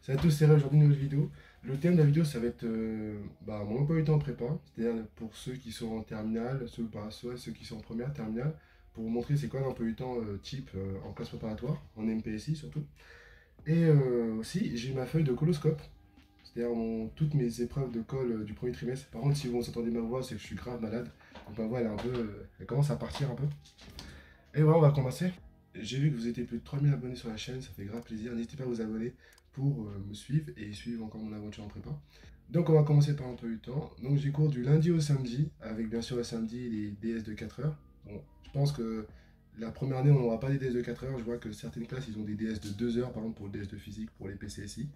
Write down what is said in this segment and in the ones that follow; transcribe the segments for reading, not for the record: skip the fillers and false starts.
Salut à tous, c'est Ray, aujourd'hui une nouvelle vidéo. Le thème de la vidéo, ça va être mon emploi du temps en prépa, c'est-à-dire pour ceux qui sont en terminale, ceux qui sont en première terminale, pour vous montrer c'est quoi l'emploi du temps type en classe préparatoire, en MPSI surtout. Et aussi, j'ai ma feuille de coloscope, c'est-à-dire toutes mes épreuves de colle du premier trimestre. Par contre, si vous entendez ma voix, c'est que je suis grave malade. Donc ma voix, elle est un peu, elle commence à partir un peu. Et voilà, on va commencer. J'ai vu que vous étiez plus de 3000 abonnés sur la chaîne, ça fait grave plaisir. N'hésitez pas à vous abonner pour me suivre et suivre encore mon aventure en prépa. Donc on va commencer par l'emploi du temps. Donc j'ai cours du lundi au samedi, avec bien sûr le samedi les DS de 4 heures. Bon, je pense que la première année on n'aura pas des DS de 4 heures. Je vois que certaines classes ils ont des DS de 2 heures, par exemple pour le DS de physique, pour les PCSI.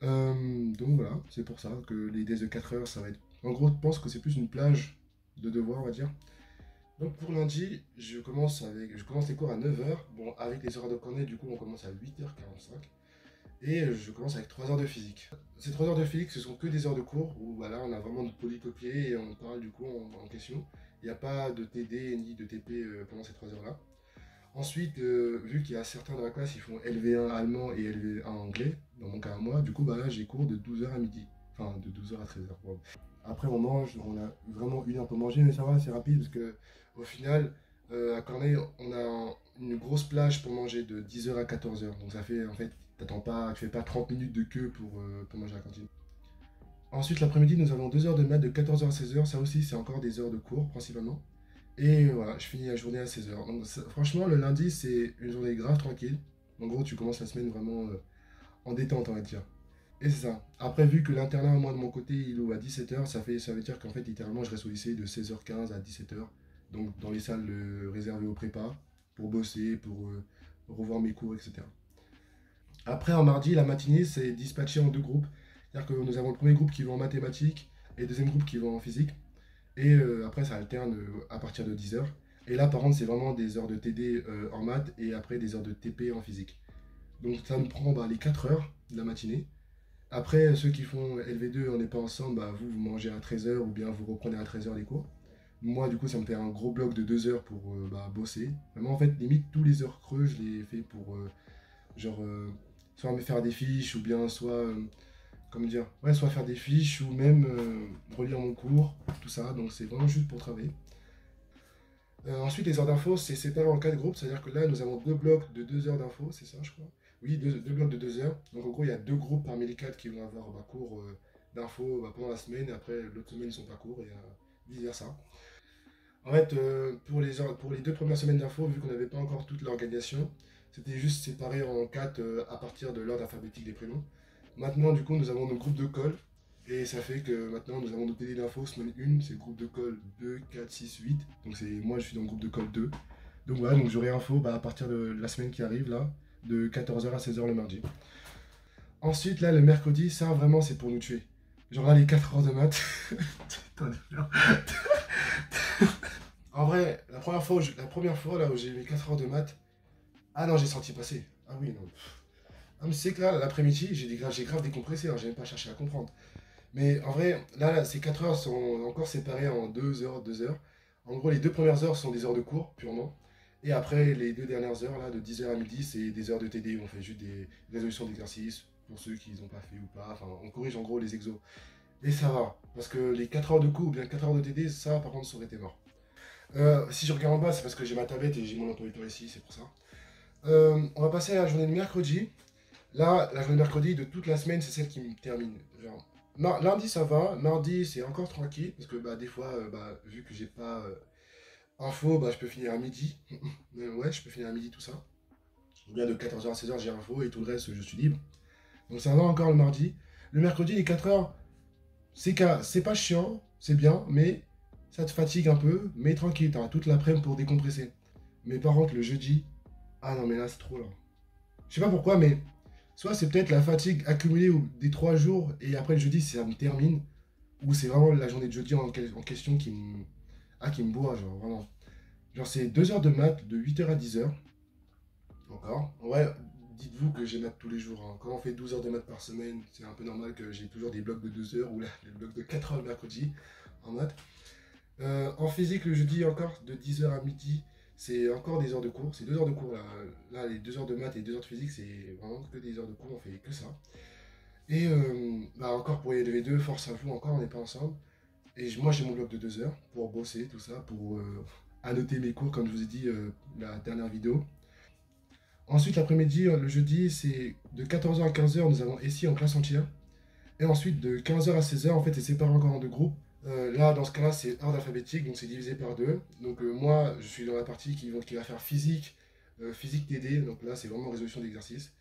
Donc voilà, c'est pour ça que les DS de 4 heures ça va être... En gros, je pense que c'est plus une plage de devoirs, on va dire. Donc pour lundi, je commence les cours à 9 heures. Bon, avec les horaires de cornet, du coup, on commence à 8h45. Et je commence avec 3 heures de physique. Ces 3 heures de physique, ce sont que des heures de cours où voilà, on a vraiment de polycopier et on parle du coup en question. Il n'y a pas de TD ni de TP pendant ces 3 heures-là. Ensuite, vu qu'il y a certains dans la classe, ils font LV1 allemand et LV1 anglais, dans mon cas à moi, du coup, bah là, j'ai cours de 12 heures à midi. Enfin, de 12 heures à 13 heures. Bon. Après, on mange, on a vraiment une heure pour manger, mais ça va, c'est rapide parce que au final, à Corneille, on a une grosse plage pour manger de 10 heures à 14 heures. Donc ça fait, en fait, tu fais pas 30 minutes de queue pour manger à la cantine. Ensuite, l'après-midi, nous avons 2 heures de maths de 14 heures à 16 heures. Ça aussi, c'est encore des heures de cours, principalement. Et voilà, je finis la journée à 16 heures. Donc, franchement, le lundi, c'est une journée grave tranquille. En gros, tu commences la semaine vraiment en détente, on va dire. Et c'est ça. Après, vu que l'internat, moi, de mon côté, il ouvre à 17 heures, ça veut dire qu'en fait, littéralement, je reste au lycée de 16h15 à 17 heures. Donc, dans les salles réservées aux prépas, pour bosser, pour revoir mes cours, etc. Après, en mardi, la matinée, c'est dispatché en deux groupes. C'est-à-dire que nous avons le premier groupe qui va en mathématiques et le deuxième groupe qui va en physique. Et après, ça alterne à partir de 10 heures. Et là, par contre, c'est vraiment des heures de TD en maths et après des heures de TP en physique. Donc, ça me prend les 4 heures de la matinée. Après, ceux qui font LV2, on n'est pas ensemble, vous mangez à 13 heures ou bien vous reprenez à 13 heures les cours. Moi, du coup, ça me fait un gros bloc de 2 heures pour bosser. Vraiment, en fait, limite, tous les heures creux, je les fais pour, genre, soit me faire des fiches ou bien soit, comment dire, ouais, soit faire des fiches ou même relire mon cours, tout ça. Donc, c'est vraiment juste pour travailler. Ensuite, les heures d'info, c'est séparé en quatre groupes, c'est-à-dire que là, nous avons deux blocs de 2 heures d'info, c'est ça, je crois. Oui, deux blocs de 2 heures. Donc, en gros, il y a deux groupes parmi les quatre qui vont avoir cours d'info pendant la semaine, et après, l'autre semaine, ils sont pas cours, et vice-versa. En fait, pour les 2 premières semaines d'info, vu qu'on n'avait pas encore toute l'organisation, c'était juste séparé en quatre à partir de l'ordre alphabétique des prénoms. Maintenant, du coup, nous avons nos groupes de colle. Et ça fait que maintenant, nous avons nos TD d'info semaine 1, c'est le groupe de colle 2, 4, 6, 8. Donc moi, je suis dans le groupe de colle 2. Donc voilà, donc j'aurai info à partir de la semaine qui arrive, là, de 14 heures à 16 heures le mardi. Ensuite, là, le mercredi, ça, vraiment, c'est pour nous tuer. Genre là, les 4 heures de maths. En vrai, la première fois là où j'ai eu mes 4 heures de maths, ah non, j'ai senti passer. Ah oui, non. Ah, mais c'est que là, l'après-midi, j'ai grave décompressé, hein, j'ai même pas cherché à comprendre. Mais en vrai, là, ces 4 heures sont encore séparées en 2 heures, 2 heures. En gros, les 2 premières heures sont des heures de cours, purement. Et après, les 2 dernières heures, là, de 10 heures à midi, c'est des heures de TD. On fait juste des résolutions d'exercices pour ceux qui n'ont pas fait ou pas. Enfin, on corrige en gros les exos. Et ça va. Parce que les 4 heures de cours ou bien 4 heures de TD, ça, par contre, ça aurait été mort. Si je regarde en bas, c'est parce que j'ai ma tablette et j'ai mon emploi du temps ici, c'est pour ça. On va passer à la journée de mercredi. Là, la journée de mercredi de toute la semaine, c'est celle qui me termine. Genre, non, lundi ça va, mardi c'est encore tranquille, parce que des fois, vu que j'ai pas info, je peux finir à midi. Ouais, je peux finir à midi tout ça. Ou bien de 14 heures à 16 heures j'ai info et tout le reste je suis libre. Donc ça va encore le mardi. Le mercredi, les 4 heures, c'est pas chiant, c'est bien, mais ça te fatigue un peu, mais tranquille, t'auras toute l'après-midi pour décompresser. Mais par contre, le jeudi, ah non, mais là c'est trop lent. Je sais pas pourquoi, mais soit c'est peut-être la fatigue accumulée des 3 jours et après le jeudi ça me termine, ou c'est vraiment la journée de jeudi en question qui me boit, genre vraiment. Genre c'est 2 heures de maths de 8 heures à 10 heures. Encore. Ouais, dites-vous que j'ai maths tous les jours, hein. Quand on fait 12 heures de maths par semaine, c'est un peu normal que j'ai toujours des blocs de 2 heures ou là, des blocs de 4 heures le mercredi en maths. En physique, le jeudi encore, de 10 heures à midi, c'est encore des heures de cours. C'est 2 heures de cours là. Là, les 2 heures de maths et 2 heures de physique, c'est vraiment que des heures de cours, on fait que ça. Et bah, encore pour les deux, force à vous, encore, on n'est pas ensemble. Et moi, j'ai mon bloc de 2 heures pour bosser, tout ça, pour annoter mes cours, comme je vous ai dit la dernière vidéo. Ensuite, l'après-midi, le jeudi, c'est de 14h à 15h, nous avons SI en classe entière. Et ensuite, de 15h à 16h, en fait, c'est séparé encore en deux groupes. Là, dans ce cas-là, c'est ordre alphabétique, donc c'est divisé par deux. Donc moi, je suis dans la partie qui va faire physique, physique TD, donc là, c'est vraiment résolution d'exercice.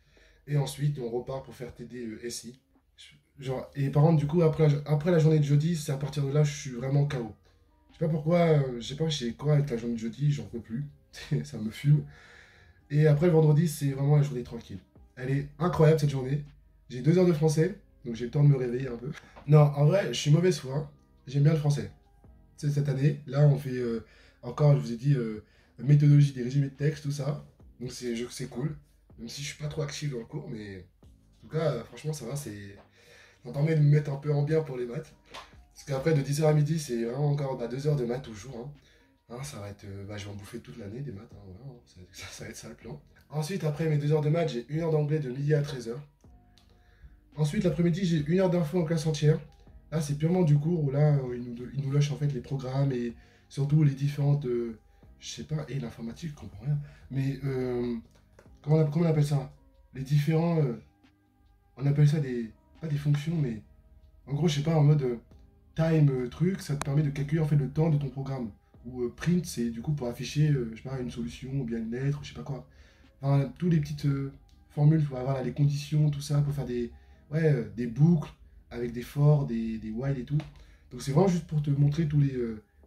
Et ensuite, on repart pour faire TD SI. Genre, et par contre, du coup, après la journée de jeudi, c'est à partir de là, je suis vraiment KO. Je sais pas pourquoi, je sais pas chez quoi avec la journée de jeudi, j'en peux plus. Ça me fume. Et après, le vendredi, c'est vraiment la journée tranquille. Elle est incroyable cette journée. J'ai 2 heures de français, donc j'ai le temps de me réveiller un peu. Non, en vrai, je suis mauvaise foi. J'aime bien le français. Tu sais, cette année, là, on fait encore, je vous ai dit, méthodologie des résumés de texte, tout ça. Donc c'est cool. Même si je suis pas trop actif dans le cours, mais en tout cas, franchement, ça va. Ça me permet de me mettre un peu en bien pour les maths. Parce qu'après, de 10h à midi, c'est vraiment encore 2 heures de maths toujours, hein. Hein, ça va être, je vais en bouffer toute l'année des maths, hein, voilà, hein. Ça va être ça le plan. Ensuite, après mes 2 heures de maths, j'ai 1 heure d'anglais de midi à 13h. Ensuite, l'après-midi, j'ai 1 heure d'info en classe entière. Là, c'est purement du cours où là, ils nous lâchent en fait les programmes et surtout les différentes. Je sais pas, et l'informatique, je comprends rien. Mais comment on appelle ça? Les différents. On appelle ça des. Pas des fonctions, mais. En gros, je sais pas, en mode time truc, ça te permet de calculer en fait le temps de ton programme. Ou print, c'est du coup pour afficher, je sais pas, une solution ou bien une lettre, ou je sais pas quoi. Enfin, toutes les petites formules, voilà, les conditions, tout ça, pour faire des boucles avec des for, des while et tout. Donc c'est vraiment juste pour te montrer tous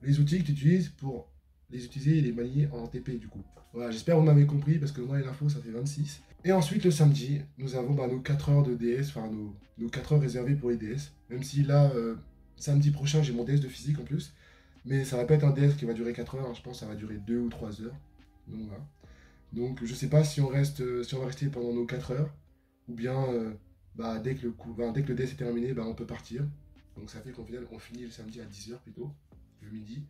les outils que tu utilises pour les utiliser et les manier en TP du coup. Voilà, j'espère que vous m'avez compris parce que moi les infos ça fait 26. Et ensuite le samedi, nous avons nos 4 heures de DS, enfin nos 4 heures réservées pour les DS. Même si là, samedi prochain j'ai mon DS de physique en plus. Mais ça va pas être un DS qui va durer 4 heures, hein, je pense que ça va durer 2 ou 3 heures. Donc voilà. Donc je sais pas si si on va rester pendant nos 4 heures, ou bien dès que le DS est terminé, on peut partir. Donc ça fait qu'au final on finit le samedi à 10h plutôt, le midi.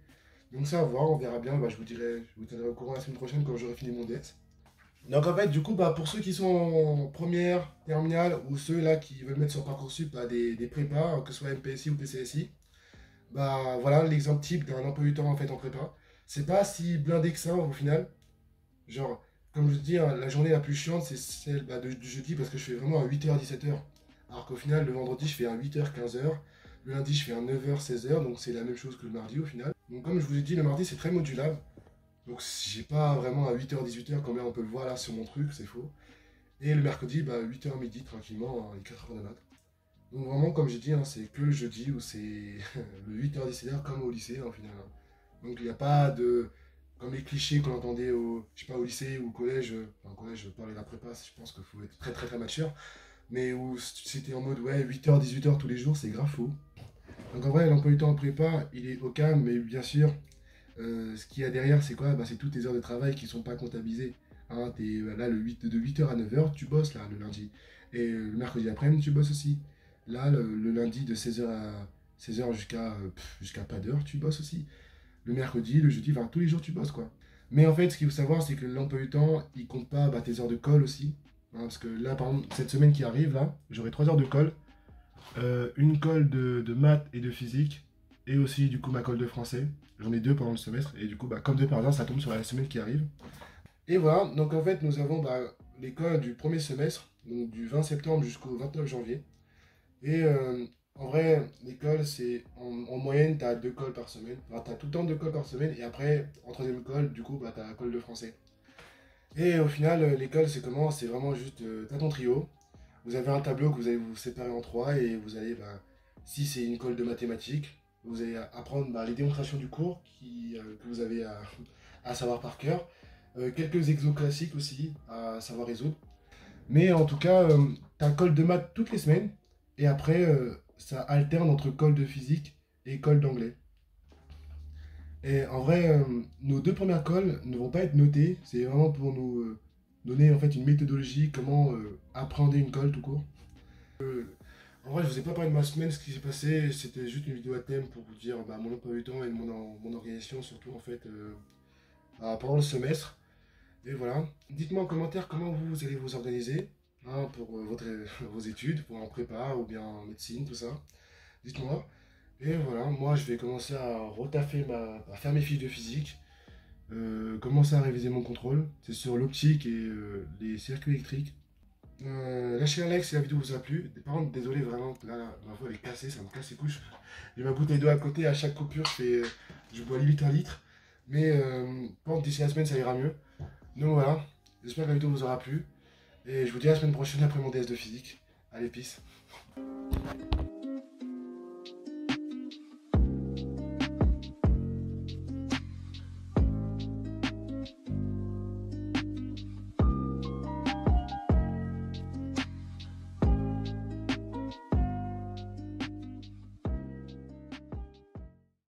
Donc ça à voir, on verra bien, je vous tiendrai au courant la semaine prochaine quand j'aurai fini mon DS. Donc en fait du coup pour ceux qui sont en première, terminale, ou ceux là qui veulent mettre sur Parcoursup des prépas, que ce soit MPSI ou PCSI, voilà l'exemple type d'un emploi du temps en fait en prépa. C'est pas si blindé que ça au final. Genre, comme je dis, hein, la journée la plus chiante, c'est celle du jeudi parce que je fais vraiment à 8h, 17h. Alors qu'au final, le vendredi, je fais à 8h, 15h. Le lundi, je fais à 9h, 16h. Donc, c'est la même chose que le mardi au final. Donc, comme je vous ai dit, le mardi, c'est très modulable. Donc, j'ai pas vraiment à 8h, 18h, comme on peut le voir là sur mon truc, c'est faux. Et le mercredi, 8h midi, tranquillement, hein, les 4 heures de maths. Donc, vraiment, comme j'ai dit, hein, c'est que le jeudi où c'est le 8h, 17h, comme au lycée, hein, au final, hein. Donc, il n'y a pas de comme les clichés qu'on entendait je sais pas, au lycée ou au collège, enfin au collège, je parlais de la prépa, je pense qu'il faut être très très très mature, mais où c'était en mode ouais, 8h, 18h tous les jours, c'est grave faux. Donc en vrai, l'emploi du temps en prépa, il est au calme, mais bien sûr, ce qu'il y a derrière, c'est quoi? C'est toutes tes heures de travail qui sont pas comptabilisées. Hein, là, de 8h à 9h, tu bosses là, le lundi. Et le mercredi après-midi, tu bosses aussi. Là, le lundi de 16h à 16h jusqu'à pas d'heure, tu bosses aussi. Le mercredi, le jeudi, tous les jours tu bosses quoi. Mais en fait, ce qu'il faut savoir, c'est que l'emploi du temps, il compte pas tes heures de colle aussi. Hein, parce que là, par exemple, cette semaine qui arrive, là, j'aurai 3 heures de colle. Une colle de maths et de physique. Et aussi, du coup, ma colle de français. J'en ai deux pendant le semestre. Et du coup, comme de par hasard, ça tombe sur la semaine qui arrive. Et voilà, donc en fait, nous avons l'école du premier semestre, donc du 20 septembre jusqu'au 29 janvier. Et en vrai, l'école, c'est en moyenne, tu as 2 cols par semaine. Enfin, tu as tout le temps 2 cols par semaine. Et après, en troisième colle, du coup, tu as la colle de français. Et au final, l'école, c'est comment? C'est vraiment juste, tu as ton trio. Vous avez un tableau que vous allez vous séparer en trois. Et vous allez, si c'est une colle de mathématiques, vous allez apprendre les démonstrations du cours que vous avez à savoir par cœur. Quelques exos classiques aussi à savoir résoudre. Mais en tout cas, tu as colle de maths toutes les semaines. Et après, ça alterne entre colle de physique et colle d'anglais. Et en vrai, nos deux premières colles ne vont pas être notées. C'est vraiment pour nous donner en fait une méthodologie, comment appréhender une colle tout court. En vrai, je vous ai pas parlé de ma semaine, ce qui s'est passé. C'était juste une vidéo à thème pour vous dire mon emploi du temps et mon organisation, surtout en fait pendant le semestre. Et voilà. Dites-moi en commentaire comment vous allez vous organiser. hein, pour vos études, pour en prépa ou bien en médecine, tout ça. Dites-moi. Et voilà, moi je vais commencer à retaffer à faire mes fiches de physique, commencer à réviser mon contrôle. C'est sur l'optique et les circuits électriques. Lâchez un like si la vidéo vous a plu. Par contre, désolé vraiment, là ma voix elle est cassée, ça me casse les couches. J'ai ma bouteille d'eau à côté, à chaque coupure je bois limite un litre. Mais par contre, d'ici la semaine ça ira mieux. Donc voilà, j'espère que la vidéo vous aura plu. Et je vous dis à la semaine prochaine après mon DS de physique. Allez, peace.